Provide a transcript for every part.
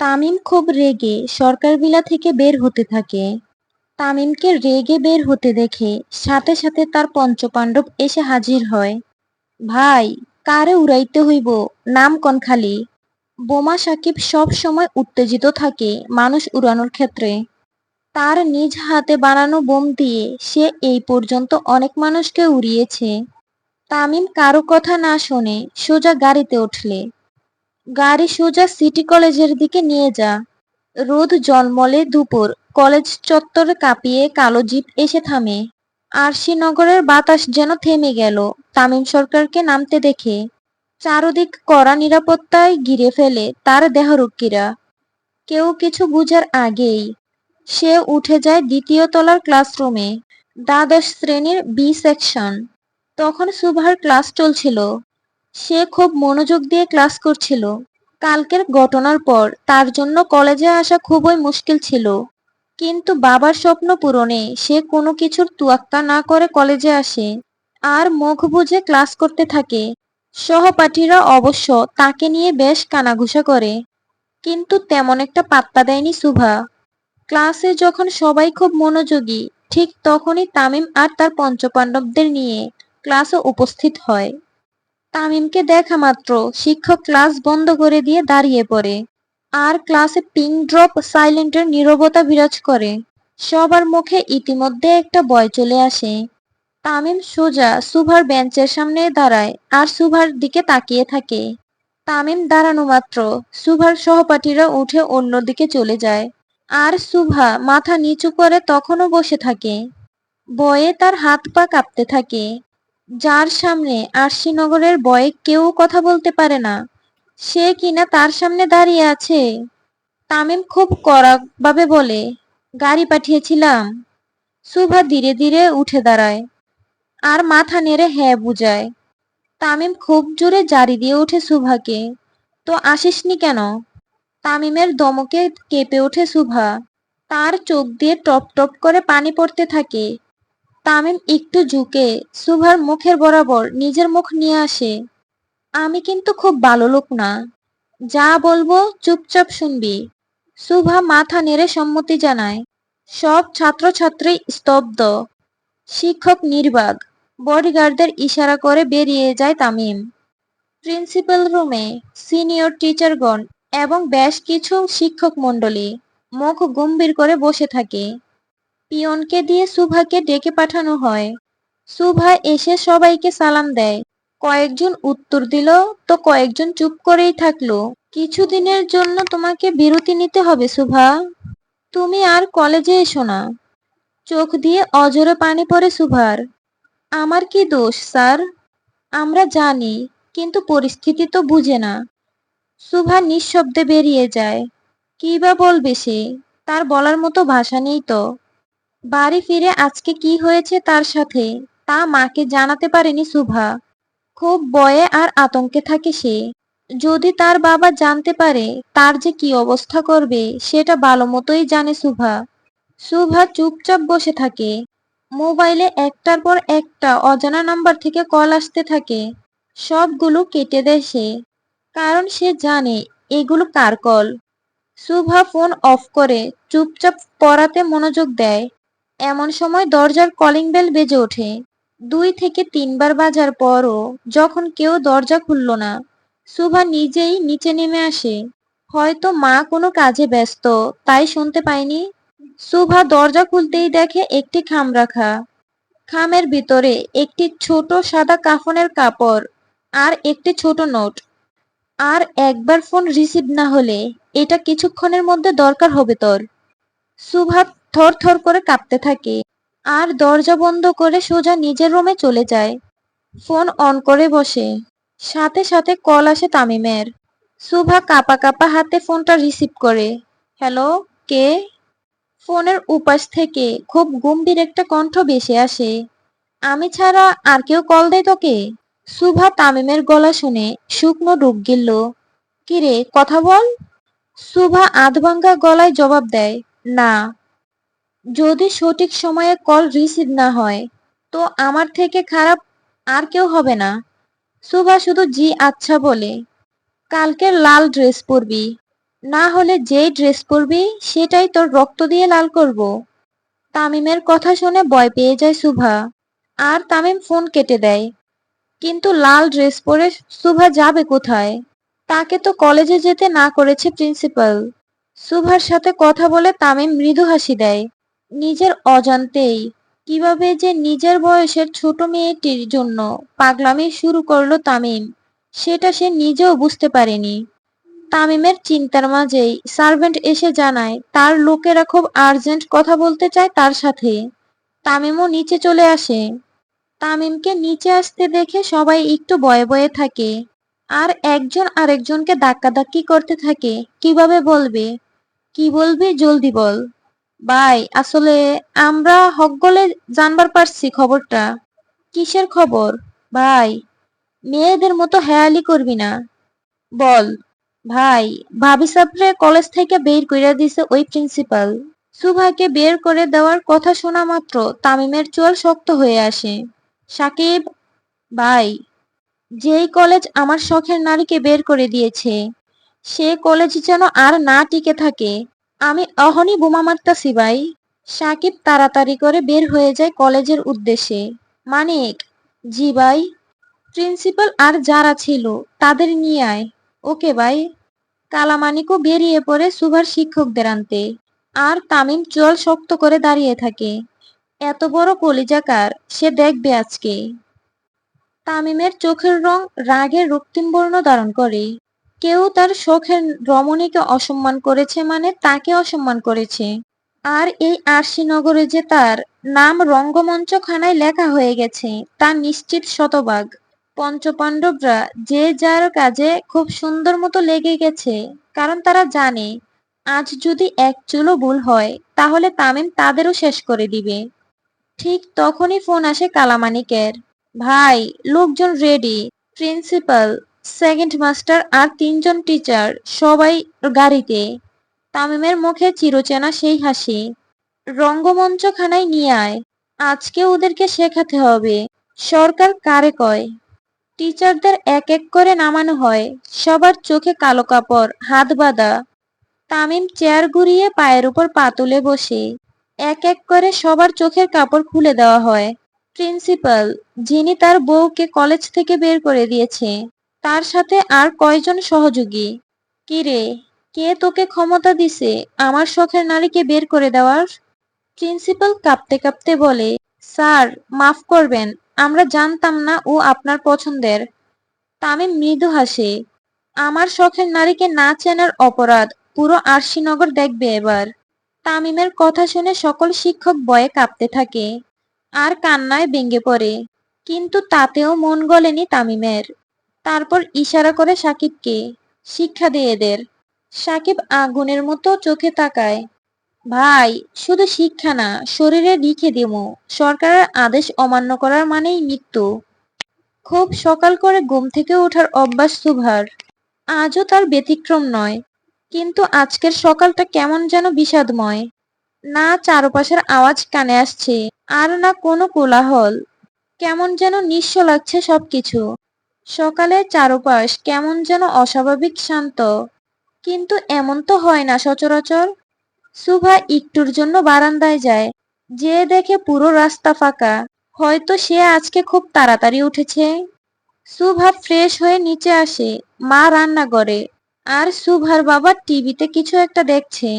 তামিম খুব রেগে সরকার ভিলা থেকে বের হতে থাকে। তামিমকে রেগে বের হতে দেখে সাথে সাথে তার পঞ্চপাণ্ডব এসে হাজির হয়। ভাই, কারে উড়াইতে হইব, নাম কন খালি। বোমা সাকিব সব সময় উত্তেজিত থাকে মানুষ উড়ানোর ক্ষেত্রে। তার নিজ হাতে বানানো বোম দিয়ে সে এই পর্যন্ত অনেক মানুষকে উড়িয়েছে। তামিম কারো কথা না শুনে সোজা গাড়িতে উঠলে। গাড়ি সোজা সিটি কলেজের দিকে নিয়ে যা। রোদ ঝলমলে দুপুর, কলেজ চত্বরে কাঁপিয়ে কালো জিপ এসে থামে। আরশিনগরের বাতাস যেন থেমে গেল তামিম সরকারকে নামতে দেখে। চারদিক কড়া নিরাপত্তায় ঘিরে ফেলে তার দেহরক্ষীরা। কেউ কিছু বুঝার আগেই সে উঠে যায় দ্বিতীয় তলার ক্লাসরুমে, দ্বাদশ শ্রেণীর বি সেকশন। তখন সুভার ক্লাস চলছিল। সে খুব মনোযোগ দিয়ে ক্লাস করছিল। কালকের ঘটনার পর তার জন্য কলেজে আসা খুবই মুশকিল ছিল। কিন্তু বাবার স্বপ্ন পূরণে সে কোনো কিছুর তোয়াক্কা না করে কলেজে আসে আর মুখ বুজে ক্লাস করতে থাকে। সহপাঠীরা অবশ্য তাকে নিয়ে বেশ কানাঘুষা করে, কিন্তু তেমন একটা পাত্তা দেয়নি সুভা। ক্লাসে যখন সবাই খুব মনোযোগী, ঠিক তখনই তামিম আর তার পঞ্চপাণ্ডবদের নিয়ে ক্লাসে উপস্থিত হয়। তামিমকে দেখা মাত্র শিক্ষক ক্লাস বন্ধ করে দিয়ে দাঁড়িয়ে পড়ে। আর ক্লাসে পিন ড্রপ সাইলেন্টের নীরবতা বিরাজ করে। সবার মুখে ইতিমধ্যে একটা ভয় চলে আসে। তামিম সোজা সুভার বেঞ্চের সামনে দাঁড়ায় আর সুভার দিকে তাকিয়ে থাকে। তামিম দাঁড়ানো মাত্র সুভার সহপাঠীরা উঠে অন্যদিকে চলে যায়। আর সুভা মাথা নিচু করে তখনও বসে থাকে। ভয়ে তার হাত পা কাঁপতে থাকে। যার সামনে আরশিনগরের ভয়ে কেউ কথা বলতে পারে না, সে কিনা তার সামনে দাঁড়িয়ে আছে। তামিম খুব কড়াভাবে বলে, গাড়ি পাঠিয়েছিলাম। সুভা ধীরে ধীরে উঠে দাঁড়ায় আর মাথা নেড়ে হ্যাঁ বুঝায়। তামিম খুব জোরে জারি দিয়ে ওঠে সুভাকে, তো আসিসনি কেন? তামিমের ধমকে কেঁপে ওঠে সুভা। তার চোখ দিয়ে টপ টপ করে পানি পড়তে থাকে। তামিম একটু ঝুঁকে সুভার মুখের বরাবর নিজের মুখ নিয়ে আসে। আমি কিন্তু খুব ভালো লোক না, যা বলবো চুপচাপ শুনবি। সুভা মাথা নেড়ে সম্মতি জানায়। সব ছাত্রছাত্রী স্তব্ধ। শিক্ষক নির্বাক। বডিগার্ডদের ইশারা করে বেরিয়ে যায় তামিম। প্রিন্সিপাল রুমে সিনিয়র টিচারগণ এবং বেশ কিছু শিক্ষক মণ্ডলী মুখ গম্ভীর করে বসে থাকে। পিয়নকে দিয়ে সুভাকে ডেকে পাঠানো হয়। সুভা এসে সবাইকে সালাম দেয়। কয়েকজন উত্তর দিল, তো কয়েকজন চুপ করেই থাকলো। কিছুদিনের জন্য তোমাকে বিরতি নিতে হবে সুভা। তুমি আর কলেজে এসো না। চোখ দিয়ে অঝরে পানি পড়ে সুভার। আমার কি দোষ স্যার? আমরা জানি, কিন্তু পরিস্থিতি তো বুঝে না। সুভা নিঃশব্দে বেরিয়ে যায়। কি বা বলবে সে? তার বলার মতো ভাষা নেই তো। বাড়ি ফিরে আজকে কি হয়েছে তার সাথে তা মাকে জানাতে পারেনি সুভা। খুব ভয়ে আর আতঙ্কে থাকে সে। যদি তার বাবা জানতে পারে তার যে কি অবস্থা করবে সেটা ভালো মতোই জানে সুভা। সুভা চুপচাপ বসে থাকে। মোবাইলে একটার পর একটা অজানা নাম্বার থেকে কল আসতে থাকে। সবগুলো কেটে দেয় সে, কারণ সে জানে এগুলো কার কল। সুভা ফোন অফ করে চুপচাপ পড়াতে মনোযোগ দেয়। এমন সময় দরজার কলিং বেল বেজে ওঠে। 2 থেকে 3 বার বাজার পরও যখন কেউ দরজা খুলল না, সুভা নিজেই নিচে নেমে আসে। হয়তো মা কোনো কাজে ব্যস্ত, তাই শুনতে পায়নি। সুভা দরজা খুলতেই দেখে একটি খাম রাখা। খামের ভিতরে একটি ছোট সাদা কাফনের কাপড় আর একটি ছোট নোট। আর একবার ফোন রিসিভ না হলে এটা কিছুক্ষণের মধ্যে দরকার হবে তোর। সুভা থর থর করে কাঁপতে থাকে আর দরজা বন্ধ করে সোজা নিজের রুমে চলে যায়। ফোন অন করে বসে। সাথে সাথে কল আসে তামিমের। সুভা কাঁপা কাঁপা হাতে ফোনটা রিসিভ করে। হ্যালো, কে? ফোনের উপাস থেকে খুব গম্ভীর একটা কণ্ঠ ভেসে আসে। আমি ছাড়া আর কেউ কল দেয় তোকে? সুভা তামিমের গলা শুনে শুকনো ডুব গিলল। কিরে, কথা বল। সুভা আধভাঙ্গা গলায় জবাব দেয়, না। যদি সঠিক সময়ে কল রিসিভ না হয়, তো আমার থেকে খারাপ আর কেউ হবে না। সুভা শুধু জি আচ্ছা বলে। কালকে লাল ড্রেস পরবি। না হলে যেই ড্রেস পরবি সেটাই তোর রক্ত দিয়ে লাল করব। তামিমের কথা শুনে ভয় পেয়ে যায় শুভা। আর তামিম ফোন কেটে দেয়। কিন্তু লাল ড্রেস পরে শুভা যাবে কোথায়? তাকে তো কলেজে যেতে না করেছে প্রিন্সিপাল। শুভার সাথে কথা বলে তামিম মৃদু হাসি দেয়। নিজের অজান্তেই কিভাবে যে নিজের বয়সের ছোট মেয়েটির জন্য পাগলামি শুরু করলো তামিম, সেটা সে নিজেও বুঝতে পারেনি। তামিমের চিন্তার মাঝেই সার্ভেন্ট এসে জানায় তার লোকেরা খুব আর্জেন্ট কথা বলতে চায় তার সাথে। তামিমও নিচে চলে আসে। তামিমকে নিচে আসতে দেখে সবাই একটু ভয়ে ভয়ে থাকে। আর একজন আরেকজনকে ধাক্কাধাক্কি করতে থাকে। কিভাবে বলবে? কি বলবি জলদি বল। ভাই আসলে আমরা হকগলে জানবার পারছি খবরটা। কিসের খবর? ভাই মেয়েদের মতো হেয়ালি করবি না। বল। ভাই ভাবি সাবরে কলেজ থেকে বের কইরা দিছে ওই প্রিন্সিপাল। সুভাকে বের করে দেওয়ার কথা শোনা মাত্র তামিমের চোয়াল শক্ত হয়ে আসে। সাকিব ভাই, যেই কলেজ আমার শখের নারীকে বের করে দিয়েছে সে কলেজ যেন আর না টিকে থাকে। আমি অহনি বোমা মারতাছি ভাই। সাকিব তাড়াতাড়ি করে বের হয়ে যায় কলেজের উদ্দেশ্যে। মানিক, জি ভাই। প্রিন্সিপাল আর যারা ছিল তাদের নিয়ে আয়। ওকে ভাই। কালামানিকও বেরিয়ে পড়ে সুভার শিক্ষকদের আনতে। আর তামিম চোয়াল শক্ত করে দাঁড়িয়ে থাকে। এত বড় কলিজাকার সে দেখবে আজকে। তামিমের চোখের রং রাগে রক্তিম বর্ণ ধারণ করে। কেউ তার শখের রমণীকে অসম্মান করেছে মানে তাকে অসম্মান করেছে। আর এই আরশিনগরে যে তার নাম রঙ্গমঞ্চখানায় লেখা হয়ে গেছে তা নিশ্চিত শতভাগ। পঞ্চপাণ্ডবরা যে যার কাজে খুব সুন্দর মতো লেগে গেছে, কারণ তারা জানে আজ যদি এক চুলও ভুল হয় তাহলে তামিম তাদেরও শেষ করে দিবে। ঠিক তখনই ফোন আসে কালামানিকের। ভাই, লোকজন রেডি। প্রিন্সিপাল, সেকেন্ড মাস্টার আর তিনজন টিচার সবাই গাড়িতে। তামিমের মুখে চিরচেনা সেই হাসি। রঙ্গমঞ্চখানায় নিয়ে আয়। আজকে ওদেরকে শেখাতে হবে সরকার কারে কয়। টিচারদের এক এক করে নামানো হয়। সবার চোখে কালো কাপড়, হাত বাঁধা। তামিম চেয়ার ঘুরিয়ে পায়ের উপর পা তুলে বসে। এক এক করে সবার চোখের কাপড় খুলে দেওয়া হয়। প্রিন্সিপাল, যিনি তার বউকে কলেজ থেকে বের করে দিয়েছে, তার সাথে আর কয়জন সহযোগী? কিরে, কে তোকে ক্ষমতা দিছে আমার শখের নারীকে বের করে দেওয়ার? প্রিন্সিপাল কাঁপতে কাঁপতে বলে, স্যার মাফ করবেন, আমরা জানতাম না ও আপনার পছন্দের। তামিম মৃদু হাসে। আমার শখের নারীকে না চেনার অপরাধ পুরো আরশিনগর দেখবে এবার। তামিমের কথা শুনে সকল শিক্ষক ভয়ে কাঁপতে থাকে আর কান্নায় ভেঙে পড়ে। কিন্তু তাতেও মন গলেনি তামিমের। তারপর ইশারা করে সাকিবকে, শিক্ষা দে এদের। সাকিব আগুনের মতো চোখে তাকায়। ভাই, শুধু শিক্ষা না, শরীরে লিখে দিমু সরকারের আদেশ অমান্য করার মানেই মৃত্যু। খুব সকাল করে ঘুম থেকে ওঠার অভ্যাস সুভার। আজও তার ব্যতিক্রম নয়। কিন্তু আজকের সকালটা কেমন যেন বিষাদময়। না চারপাশের আওয়াজ কানে আসছে, আর না কোনো কোলাহল। কেমন যেন নিঃস্ব লাগছে সবকিছু। সকালের চারপাশ কেমন যেন অস্বাভাবিক শান্ত। কিন্তু এমন তো হয় না সচরাচর। সুভা একটুর জন্য বারান্দায় যায়। যে দেখে পুরো রাস্তা ফাঁকা। হয়তো সে আজকে খুব তাড়াতাড়ি উঠেছে। সুভা ফ্রেশ হয়ে নিচে আসে। মা রান্না করে আর সুভার বাবা টিভিতে কিছু একটা দেখছে।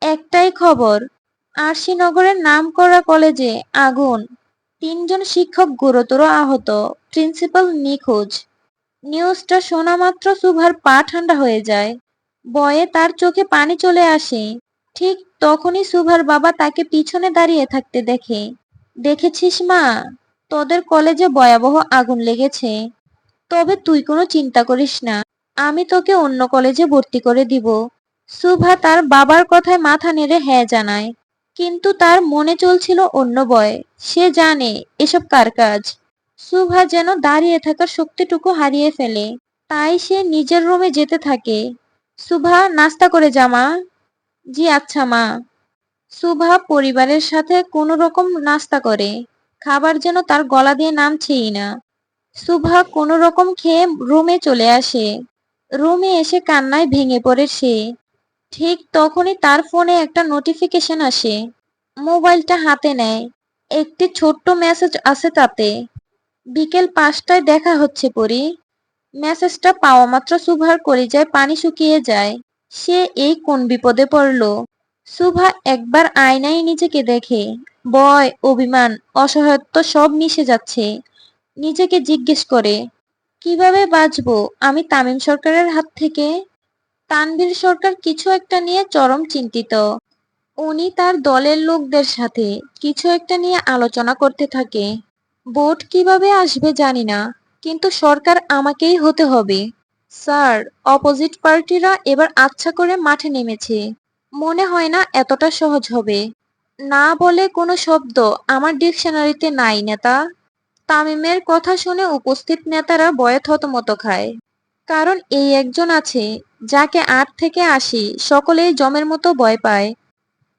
একটাই খবর, আরশিনগরের নামকরা কলেজে আগুন। তিনজন শিক্ষক গুরুতর আহত, প্রিন্সিপাল নিখোঁজ। নিউজটা শোনা মাত্র সুভার পা ঠান্ডা হয়ে যায়। ভয়ে তার চোখে পানি চলে আসে। ঠিক তখনই সুভার বাবা তাকে পিছনে দাঁড়িয়ে থাকতে দেখে। দেখেছিস মা, তোদের কলেজে ভয়াবহ আগুন লেগেছে। তবে তুই কোনো চিন্তা করিস না, আমি তোকে অন্য কলেজে ভর্তি করে দিব। সুভা তার বাবার কথায় মাথা নেড়ে হ্যাঁ জানায়। কিন্তু তার মনে চলছিল অন্য ভয়। সে জানে এসব কার কাজ। সুভা যেন দাঁড়িয়ে থাকার শক্তিটুকু হারিয়ে ফেলে। তাই সে নিজের রুমে যেতে থাকে। সুভা, নাস্তা করে যা মা। জি আচ্ছা মা। সুভা পরিবারের সাথে কোনো রকম নাস্তা করে। খাবার যেন তার গলা দিয়ে নামছেই না। সুভা কোনো রকম খেয়ে রুমে চলে আসে। রুমে এসে কান্নায় ভেঙে পড়ে সে। ঠিক তখনই তার ফোনে একটা নোটিফিকেশন আসে। মোবাইলটা হাতে নেয়। একটি ছোট্ট মেসেজ আছে তাতে, বিকেল 5টায় দেখা হচ্ছে পরি। মেসেজটা পাওয়া মাত্র সুভার কলিজায় পানি শুকিয়ে যায়। সে এই কোন বিপদে পড়ল। সুভা একবার আয়নায় নিজেকে দেখে। ভয়, অভিমান, অসহায়ত্ব সব মিশে যাচ্ছে। নিজেকে জিজ্ঞেস করে, কিভাবে বাঁচবো আমি তামিম সরকারের হাত থেকে? তানভীর সরকার কিছু একটা নিয়ে চরম চিন্তিত। উনি তার দলের লোকদের সাথে কিছু একটা নিয়ে আলোচনা করতে থাকে। ভোট কিভাবে আসবে জানি না, কিন্তু সরকার আমাকেই হতে হবে। স্যার, অপোজিট পার্টিরা এবার আচ্ছা করে মাঠে নেমেছে। মনে হয় না এতটা সহজ হবে। না বলে কোনো শব্দ আমার ডিকশনারিতে নাই নেতা। তামিমের কথা শুনে উপস্থিত নেতারা ভয়ে থতমত খায়। কারণ এই একজন আছে যাকে 8 থেকে 80 সকলেই জমের মতো ভয় পায়।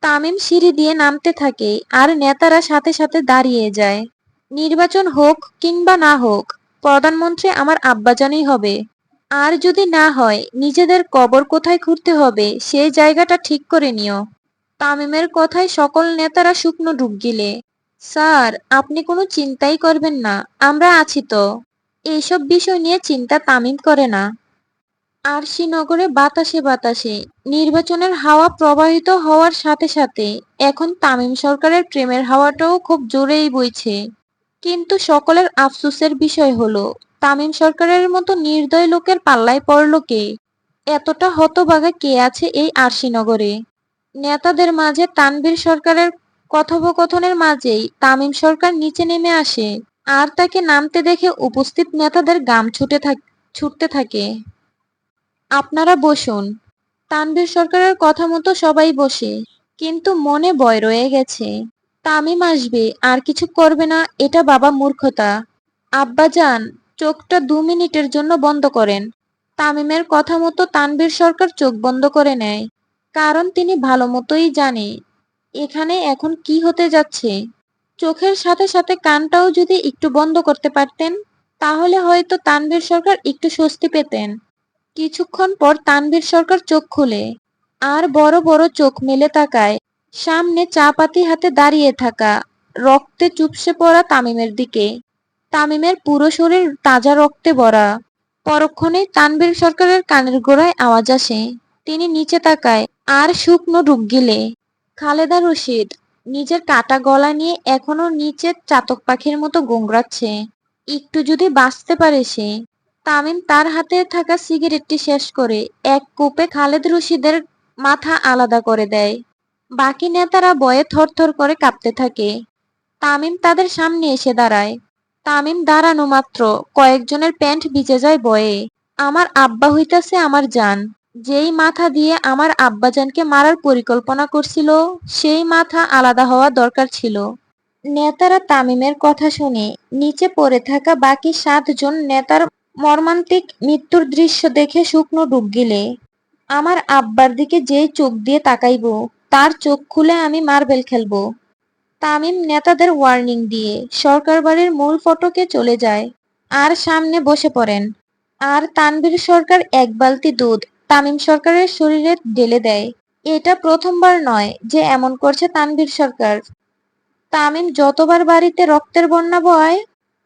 তামিম সিঁড়ি দিয়ে নামতে থাকে আর নেতারা সাথে সাথে দাঁড়িয়ে যায়। নির্বাচন হোক কিংবা না হোক, প্রধানমন্ত্রী আমার আব্বাজানই হবে। আর যদি না হয়, নিজেদের কবর কোথায় খুঁড়তে হবে সেই জায়গাটা ঠিক করে নিও। তামিমের কথায় সকল নেতারা শুকনো ঢুক গিলে। স্যার, আপনি কোনো চিন্তাই করবেন না, আমরা আছি তো। এইসব বিষয় নিয়ে চিন্তা তামিম করে না। আর শ্রীনগরে বাতাসে বাতাসে নির্বাচনের হাওয়া প্রবাহিত হওয়ার সাথে সাথে এখন তামিম সরকারের প্রেমের হাওয়াটাও খুব জোরেই বইছে। কিন্তু সকলের আফসোসের বিষয় হলো, তামিম সরকারের মতো নির্দয় লোকের পাল্লায় পড়ল কে? এতটা হতভাগা কে আছে এই আরশিনগরে? নেতাদের মাঝে তানভীর সরকারের কথোপকথনের মাঝেই তামিম সরকার নিচে নেমে আসে। আর তাকে নামতে দেখে উপস্থিত নেতাদের ঘাম ছুটতে থাকে। আপনারা বসুন। তানভীর সরকারের কথা মতো সবাই বসে, কিন্তু মনে ভয় রয়ে গেছে। তামিম আসবে আর কিছু করবে না, এটা বাবা মূর্খতা। আব্বাজান, চোখটা 2 মিনিটের জন্য বন্ধ করেন। তামিমের কথা মতো তানভীর সরকার চোখ বন্ধ করে নেয়। কারণ তিনি ভালো মতোই জানে এখানে এখন কি হতে যাচ্ছে। চোখের সাথে সাথে কানটাও যদি একটু বন্ধ করতে পারতেন, তাহলে হয়তো তানভীর সরকার একটু স্বস্তি পেতেন। কিছুক্ষণ পর তানভীর সরকার চোখ খুলে আর বড় বড় চোখ মেলে তাকায় সামনে চা পাতি হাতে দাঁড়িয়ে থাকা রক্তে চুপসে পড়া তামিমের দিকে। তামিমের পুরো শরীর তাজা রক্তে ভরা। পরক্ষণেই তানভীর সরকারের কানের গোড়ায় আওয়াজ আসে। তিনি নিচে তাকায় আর শুকনো ঢুক গিলে। খালেদা রশিদ নিজের কাটা গলা নিয়ে এখনো নিচে চাতক পাখির মতো গোংড়াচ্ছে। একটু যদি বাঁচতে পারে সে। তামিম তার হাতে থাকা সিগারেটটি শেষ করে এক কোপে খালেদ রশিদের মাথা আলাদা করে দেয়। বাকি নেতারা ভয়ে থরথর করে কাঁপতে থাকে। তামিম তাদের সামনে এসে দাঁড়ায়। তামিম দাঁড়ানো মাত্র কয়েকজনের প্যান্ট ভিজে যায় ভয়ে। আমার আব্বা হইতাছে আমার জান। যেই মাথা দিয়ে আমার আব্বাজানকে মারার পরিকল্পনা করছিল, সেই মাথা আলাদা হওয়া দরকার ছিল। নেতারা তামিমের কথা শুনে নিচে পড়ে থাকা বাকি 7 জন নেতার মর্মান্তিক মৃত্যুর দৃশ্য দেখে শুকনো ঢুক গিলে। আমার আব্বার দিকে যেই চোখ দিয়ে তাকাইবো, তার চোখ খুলে আমি মার্বেল খেলবো। তামিম নেতাদের ওয়ার্নিং দিয়ে সরকার বাড়ির মূল ফটকে চলে যায় আর সামনে বসে পড়েন। আর তানভীর সরকার এক বালতি দুধ তামিম সরকারের শরীরে ঢেলে দেয়। এটা প্রথমবার নয় যে এমন করছে তানভীর সরকার। তামিম যতবার বাড়িতে রক্তের বন্যা বয়,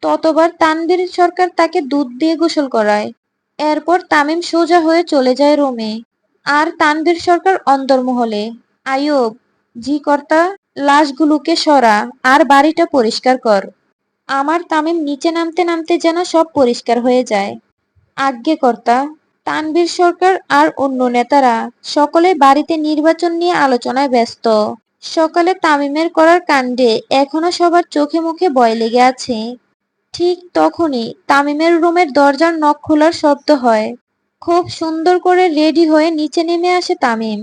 ততবার তানভীর সরকার তাকে দুধ দিয়ে গোসল করায়। এরপর তামিম সোজা হয়ে চলে যায় রুমে। আর তানভীর সরকার অন্দরমহলে। আইয়ুব, জি কর্তা, লাশগুলোকে সরা আর বাড়িটা পরিষ্কার কর। আমার তামিম নিচে নামতে নামতে যেন সব পরিষ্কার হয়ে যায়। আজ্ঞে কর্তা। তানভীর সরকার আর অন্য নেতারা সকলে বাড়িতে নির্বাচন নিয়ে আলোচনায় ব্যস্ত। সকালে তামিমের করার কাণ্ডে এখনো সবার চোখে মুখে ভয় লেগে আছে। ঠিক তখনই তামিমের রুমের দরজার নখ খোলার শব্দ হয়। খুব সুন্দর করে রেডি হয়ে নিচে নেমে আসে তামিম।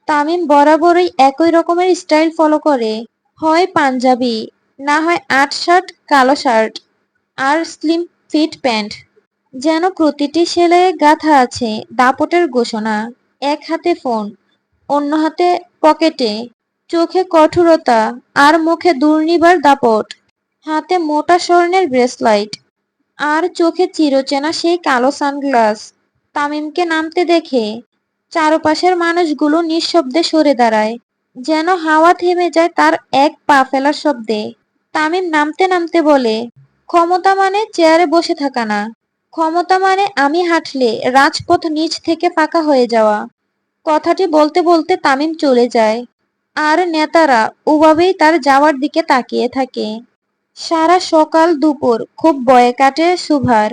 তামিম বরাবরই একই রকমের স্টাইল ফলো করে। হয় পাঞ্জাবি, না হয় 8 শার্ট, কালো শার্ট আর স্লিম ফিট প্যান্ট। যেন প্রতিটি সেলাইয়ে গাঁথা আছে দাপটের ঘোষণা। এক হাতে ফোন, অন্য হাতে পকেটে। চোখে কঠোরতা আর মুখে দুর্নিবার দাপট। হাতে মোটা স্বর্ণের ব্রেসলাইট আর চোখে চিরচেনা সেই কালো সানগ্লাস। তামিমকে নামতে দেখে চারপাশের মানুষগুলো নিঃশব্দে সরে দাঁড়ায়, যেন হাওয়া থেমে যায় তার এক পা ফেলার শব্দে। তামিম নামতে নামতে বলে, ক্ষমতা মানে চেয়ারে বসে থাকা না, ক্ষমতা মানে আমি হাঁটলে রাজপথ নিচ থেকে ফাঁকা হয়ে যাওয়া। কথাটি বলতে বলতে তামিম চলে যায়, আর নেতারা ওভাবেই তার যাওয়ার দিকে তাকিয়ে থাকে। সারা সকাল দুপুর খুব ভয়ে কাটে সুভার।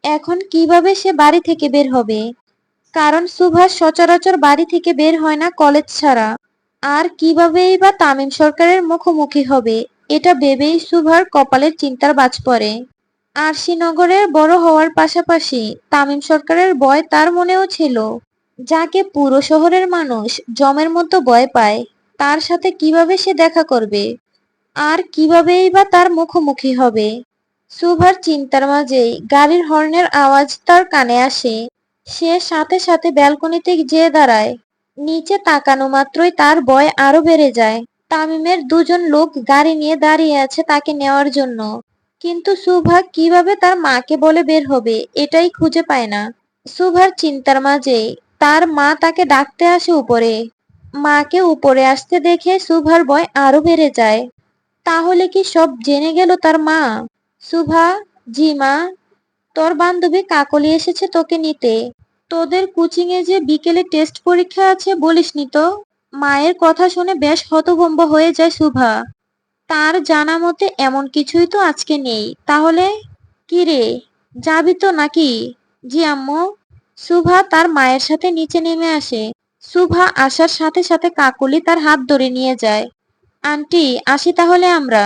এখন কিভাবে সে বাড়ি থেকে বের হবে? কারণ সুভাষ সচরাচর বাড়ি থেকে বের হয় না কলেজ ছাড়া। আর কিভাবেই বা তামিম সরকারের মুখোমুখি হবে, এটা ভেবেই সুভার কপালের চিন্তার বাজ পড়ে। আর শ্রীনগরের বড় হওয়ার পাশাপাশি তামিম সরকারের ভয় তার মনেও ছিল। যাকে পুরো শহরের মানুষ জমের মতো ভয় পায়, তার সাথে কিভাবে সে দেখা করবে? আর কিভাবেই বা তার মুখোমুখি হবে? সুভার চিন্তার মাঝেই গাড়ির হর্নের আওয়াজ তার কানে আসে। সে সাথে সাথে ব্যালকনিতে যেয়ে দাঁড়ায়। নিচে তাকানো মাত্রই তার ভয় আরো বেড়ে যায়। তামিমের দুজন লোক গাড়ি নিয়ে দাঁড়িয়ে আছে তাকে নেওয়ার জন্য। কিন্তু সুভা কিভাবে তার মাকে বলে বের হবে, এটাই খুঁজে পায় না। সুভার চিন্তার মাঝেই তার মা তাকে ডাকতে আসে উপরে। মাকে উপরে আসতে দেখে সুভার ভয় আরো বেড়ে যায়। তাহলে কি সব জেনে গেল তার মা? সুভা, জি মা, তোর বান্ধবী কাকলি এসেছে তোকে নিতে। তোদের কোচিং এ যে বিকেলে টেস্ট পরীক্ষা আছে বলিসনি তো? মায়ের কথা শুনে বেশ হতভম্ব হয়ে যায় সুভা। তার জানা মতে এমন কিছুই তো আজকে নেই। তাহলে কি রে, যাবি তো নাকি? জি আম্মু। সুভা তার মায়ের সাথে নিচে নেমে আসে। সুভা আসার সাথে সাথে কাকলি তার হাত ধরে নিয়ে যায়। আন্টি, আসি তাহলে আমরা।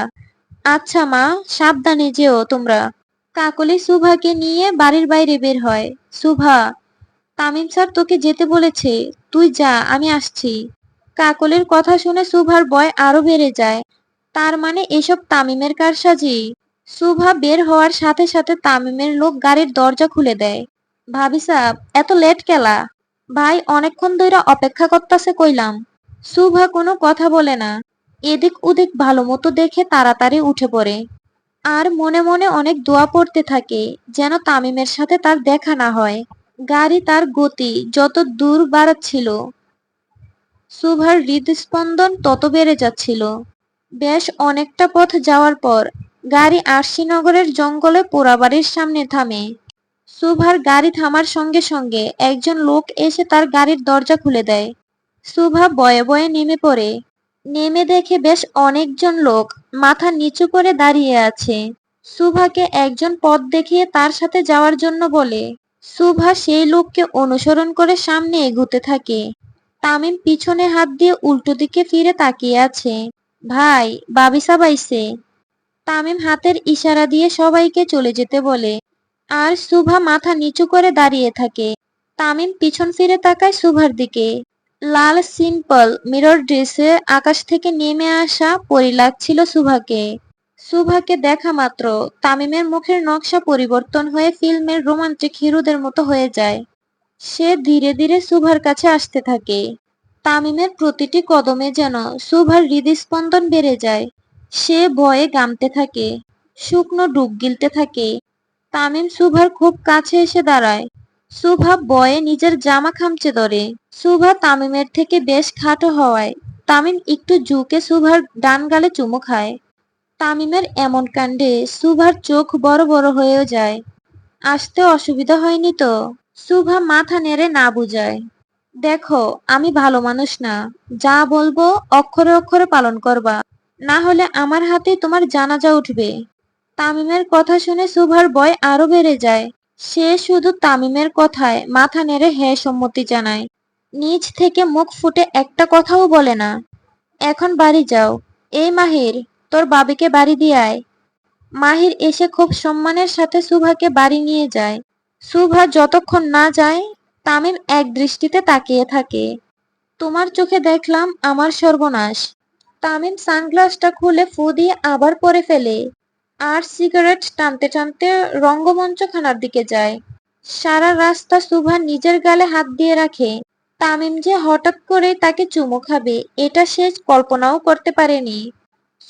আচ্ছা মা, সাবধানে যেও তোমরা। কাকলি সুভাকে নিয়ে বাড়ির বাইরে বের হয়। সুভা, তামিম স্যার তোকে যেতে বলেছে, তুই যা, আমি আসছি। কাকলির কথা শুনে সুভার ভয় আরো বেড়ে যায়। তার মানে এসব তামিমের কারসাজি। সুভা বের হওয়ার সাথে সাথে তামিমের লোক গাড়ির দরজা খুলে দেয়। ভাবি সাব, এত লেট কেলা? ভাই অনেকক্ষণ ধইরা অপেক্ষা করতাছে কইলাম। সুভা কোনো কথা বলে না। এদিক ওদিক ভালো মতো দেখে তাড়াতাড়ি উঠে পড়ে। আর মনে মনে অনেক দোয়া পড়তে থাকে, যেন তামিমের সাথে তার দেখা না হয়। গাড়ি তার গতি যত দূর বাড়াচ্ছিল, সুভার হৃদস্পন্দন তত বেড়ে যাচ্ছিল। বেশ অনেকটা পথ যাওয়ার পর গাড়ি আরশিনগরের জঙ্গলে পোড়াবাড়ির সামনে থামে। সুভার গাড়ি থামার সঙ্গে সঙ্গে একজন লোক এসে তার গাড়ির দরজা খুলে দেয়। সুভা বয়ে বয়ে নেমে পড়ে। নেমে দেখে বেশ অনেকজন লোক মাথা নিচু করে দাঁড়িয়ে আছে। সুভাকে একজন পথ দেখিয়ে তার সাথে যাওয়ার জন্য বলে। সুভা সেই লোককে অনুসরণ করে সামনে এগুতে থাকে। তামিম পিছনে হাত দিয়ে উল্টো দিকে ফিরে তাকিয়ে আছে। ভাই, বাবিসা বাইছে। তামিম হাতের ইশারা দিয়ে সবাইকে চলে যেতে বলে। আর সুভা মাথা নিচু করে দাঁড়িয়ে থাকে। তামিম পিছন ফিরে তাকায় সুভার দিকে। লাল সিম্পল মিরর ড্রেসে আকাশ থেকে নেমে আসা পরি লাগছিল সুভাকে। সুভাকে দেখা মাত্র তামিমের মুখের নকশা পরিবর্তন হয়ে ফিল্মের রোমান্টিক হিরোদের মতো হয়ে যায়। সে ধীরে ধীরে সুভার কাছে আসতে থাকে। তামিমের প্রতিটি কদমে যেন সুভার হৃদস্পন্দন বেড়ে যায়। সে ভয়ে গামতে থাকে, শুকনো ডুব গিলতে থাকে। তামিম সুভার খুব কাছে এসে দাঁড়ায়। সুভা ভয়ে নিজের জামা খামচে ধরে। সুভা তামিমের থেকে বেশ খাটো হওয়ায় তামিম একটু ঝুঁকে সুভার ডান গালে চুমু খায়। তামিমের এমন কাণ্ডে সুভার চোখ বড় বড় হয়ে যায়। আসতে অসুবিধা হয়নি তো? সুভা মাথা নেড়ে না বুঝায়। দেখো, আমি ভালো মানুষ না। যা বলবো অক্ষরে অক্ষরে পালন করবা, না হলে আমার হাতেই তোমার জানাজা উঠবে। তামিমের কথা শুনে সুভার ভয় আরো বেড়ে যায়। সে শুধু তামিমের কথায় মাথা নেড়ে হ্যাঁ সম্মতি জানায়। নিজ থেকে মুখ ফুটে একটা কথাও বলে না। এখন বাড়ি যাও। এই মাহির, তোর বাবিকে বাড়ি দিয়ে আয়। মাহির এসে খুব সম্মানের সাথে সুভাকে বাড়ি নিয়ে যায়। সুভা যতক্ষণ না যায় তামিম এক দৃষ্টিতে তাকিয়ে থাকে। তোমার চোখে দেখলাম আমার সর্বনাশ। তামিম সানগ্লাসটা খুলে ফু দিয়ে আবার পরে ফেলে। আর সিগারেট টানতে টানতে রঙ্গমঞ্চখানার দিকে যায়। সারা রাস্তা সুভা নিজের গালে হাত দিয়ে রাখে। তামিম যে হঠাৎ করে তাকে চুমু খাবে, এটা সে কল্পনাও করতে পারেনি।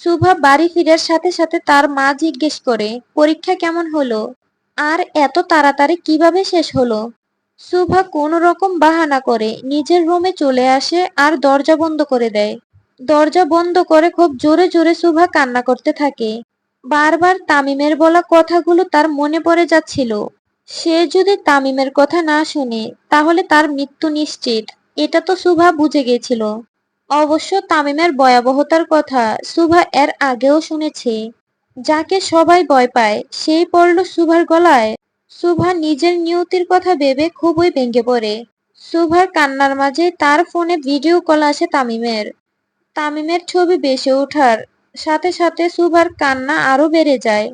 সুভা বাড়ি ফিরার সাথে সাথে তার মা জিজ্ঞেস করে, পরীক্ষা কেমন হলো? আর এত তাড়াতাড়ি কিভাবে শেষ হলো? শুভা কোনো রকম বাহানা করে নিজের রুমে চলে আসে আর দরজা বন্ধ করে দেয়। দরজা বন্ধ করে খুব জোরে জোরে শুভা কান্না করতে থাকে। বারবার তামিমের বলা কথাগুলো তার মনে পড়ে যাচ্ছিল। সে যদি তামিমের কথা না শুনে তাহলে তার মৃত্যু নিশ্চিত, এটা তো শুভা বুঝে গেছিল। অবশ্য তামিমের ভয়াবহতার কথা শুভা এর আগেও শুনেছে। যাকে সবাই ভয় পায় সেই পড়ল শুভার গলায়। শুভা নিজের নিয়তির কথা ভেবে খুবই ভেঙে পড়ে। শুভার কান্নার মাঝে তার ফোনে ভিডিও কল আসে তামিমের। তামিমের ছবি ভেসে ওঠার সাথে সাথে শুভার কান্না আরো বেড়ে যায়।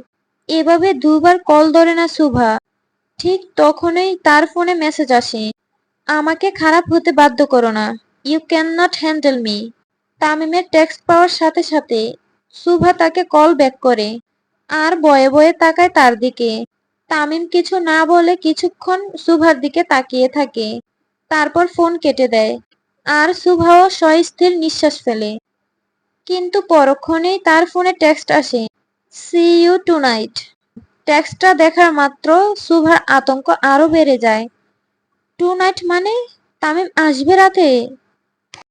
এভাবে দুবার কল ধরে না শুভা। ঠিক তখনই তার ফোনে মেসেজ আসে, আমাকে খারাপ হতে বাধ্য করো না, you can not handle me. তামিমের টেক্সট পাওয়ার সাথে সাথে শুভা তাকে কল ব্যাক করে আর ভয়ে ভয়ে তাকায় তার দিকে। তামিম কিছু না বলে কিছুক্ষণ শুভার দিকে তাকিয়ে থাকে, তারপর ফোন কেটে দেয়। আর শুভাও সস্থির নিঃশ্বাস ফেলে। কিন্তু পরক্ষণেই তার ফোনে টেক্সট আসে, সি ইউ টুনাইট। টেক্সটটা দেখার মাত্র শুভার আতঙ্ক আরো বেড়ে যায়। টু নাইট মানে তামিম আসবে রাতে?